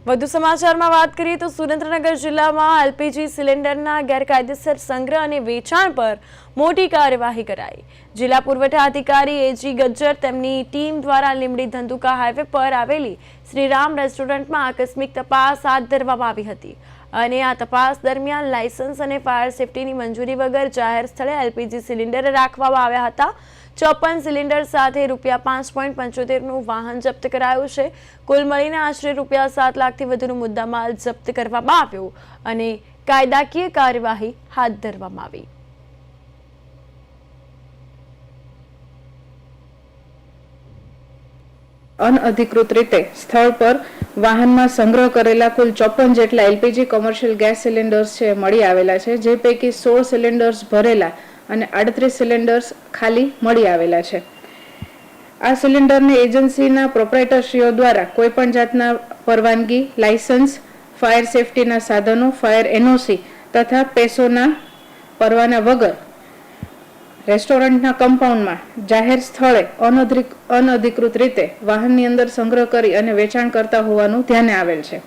વધુ સમાચારમાં વાત કરીએ તો સુરેન્દ્રનગર જિલ્લામાં એલપીજી સિલિન્ડરના ગેરકાયદેસર સંગ્રહ અને વેચાણ પર મોટી કાર્યવાહી કરાઈ। જિલ્લા પુરવઠા અધિકારી એજી ગજ્જર તેમની ટીમ દ્વારા લીંબડી ધંધુકા હાઈવે પર આવેલી શ્રીરામ રેસ્ટોરન્ટમાં આકસ્મિક તપાસ હાથ ધરવામાં આવી હતી અને આ તપાસ દરમિયાન લાયસન્સ અને ફાયર સેફટીની મંજૂરી વગર જાહેર સ્થળે એલપીજી સિલિન્ડર રાખવામાં આવ્યા હતા। 54 સિલિન્ડર સાથે ₹5.75નું વાહન જપ્ત કરાયું છે। કુલ મળીને આશરે ₹7 લાખથી વધુનો મુદ્દામાલ જપ્ત કરવામાં આવ્યો અને કાયદાકીય કાર્યવાહી હાથ ધરવામાં આવી। અનઅધિકૃત રીતે સ્થળ પર વાહનમાં સંગ્રહ કરેલા કુલ 54 જેટલા એલપીજી કોમર્શિયલ ગેસ સિલિન્ડર્સ છે મળી આવેલા છે, જે પૈકી 16 સિલિન્ડર્સ ભરેલા અને 38 સિલિન્ડર્સ ખાલી મળી આવેલા છે। આ સિલિન્ડરને એજન્સીના પ્રોપ્રાઇટરશ્રીઓ દ્વારા કોઈપણ જાતના પરવાનગી, લાયસન્સ, ફાયર સેફટીના સાધનો, ફાયર એનઓસી તથા પેસોના પરવાના વગર રેસ્ટોરન્ટના કમ્પાઉન્ડમાં જાહેર સ્થળે અનધિકૃત રીતે વાહનની અંદર સંગ્રહ કરી અને વેચાણ કરતા હોવાનું ધ્યાને આવેલ છે।